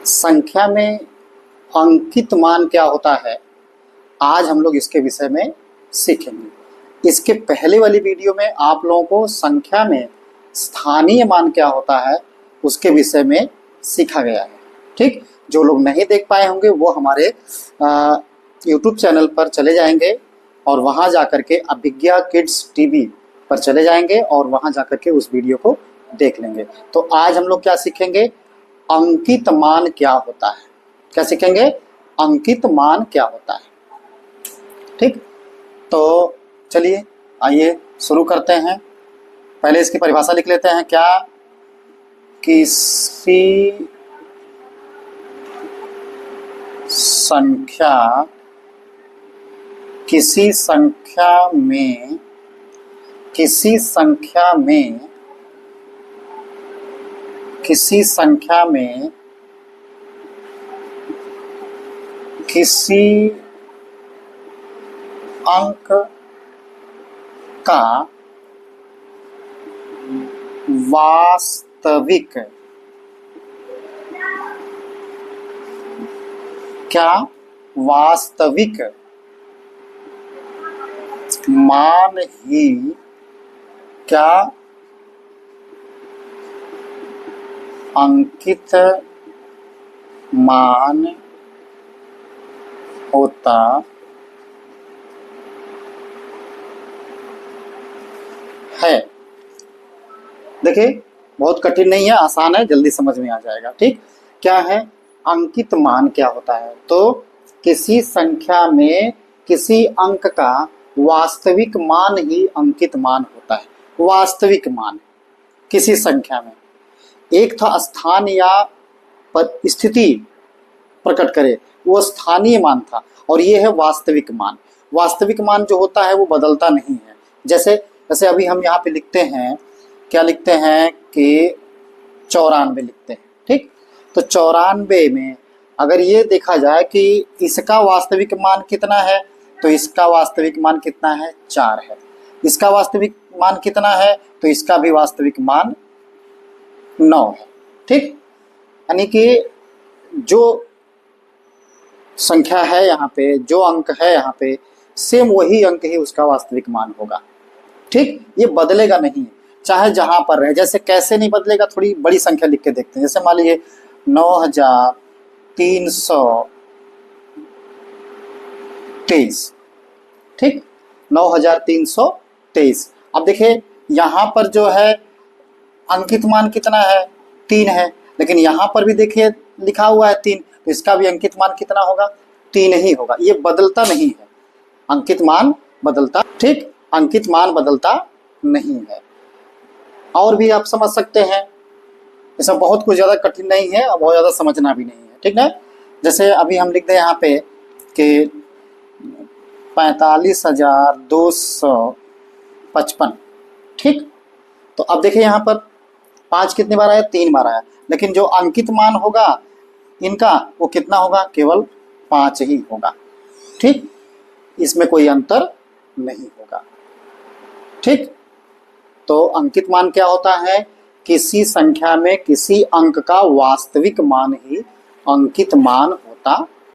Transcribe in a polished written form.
संख्या में अंकित मान क्या होता है, आज हम लोग इसके विषय में सीखेंगे। इसके पहले वाली वीडियो में आप लोगों को संख्या में स्थानीय मान क्या होता है उसके विषय में सीखा गया है। ठीक, जो लोग नहीं देख पाए होंगे वो हमारे YouTube चैनल पर चले जाएंगे और वहां जाकर के अभिज्ञा किड्स टीवी पर चले जाएंगे और वहां जाकर के उस वीडियो को देख लेंगे। तो आज हम लोग क्या सीखेंगे, अंकित मान क्या होता है। क्या सीखेंगे, अंकित मान क्या होता है। ठीक, तो चलिए आइए शुरू करते हैं। पहले इसकी परिभाषा लिख लेते हैं। क्या किसी संख्या में किसी अंक का वास्तविक मान ही क्या अंकित मान होता है। देखिए बहुत कठिन नहीं है, आसान है, जल्दी समझ में आ जाएगा। ठीक, क्या है अंकित मान क्या होता है, तो किसी संख्या में किसी अंक का वास्तविक मान ही अंकित मान होता है। वास्तविक मान किसी संख्या में, एक था स्थान या स्थिति प्रकट करे, वो स्थानीय मान था, और ये है वास्तविक मान। वास्तविक मान जो होता है वो बदलता नहीं है। जैसे अभी हम यहाँ पे लिखते हैं, क्या लिखते हैं कि 94 लिखते हैं। ठीक, तो 94 में अगर ये देखा जाए कि इसका वास्तविक मान कितना है, तो इसका वास्तविक मान कितना है, 4 है। इसका वास्तविक मान कितना है, तो इसका भी वास्तविक मान 9 है। ठीक, यानी कि जो संख्या है यहाँ पे, जो अंक है यहाँ पे, सेम वही अंक ही उसका वास्तविक मान होगा। ठीक, ये बदलेगा नहीं, चाहे जहां पर रहे। जैसे कैसे नहीं बदलेगा, थोड़ी बड़ी संख्या लिख के देखते हैं। जैसे मान लीजिए 9323। ठीक, 9323। अब देखिए यहाँ पर जो है अंकित मान कितना है, 3 है, लेकिन यहाँ पर भी देखिए लिखा हुआ है 3, तो इसका भी अंकित मान कितना होगा, 3 ही होगा। ये बदलता नहीं है, अंकित मान बदलता। ठीक, अंकित मान बदलता नहीं है। और भी आप समझ सकते हैं, ऐसा बहुत कुछ ज़्यादा कठिन नहीं है और बहुत ज़्यादा समझना भी नहीं है। ठीक ना, जैसे अभी हम लिख दें यहाँ पे कि 45,255। ठीक, तो अब देखिए यहाँ पर 5 कितनी बार आया, 3 बार आया, लेकिन जो अंकित मान होगा इनका वो कितना होगा, केवल 5 ही होगा। ठीक, इसमें कोई अंतर नहीं होगा। ठीक, तो अंकित मान क्या होता है, किसी संख्या में किसी अंक का वास्तविक मान ही अंकित मान होता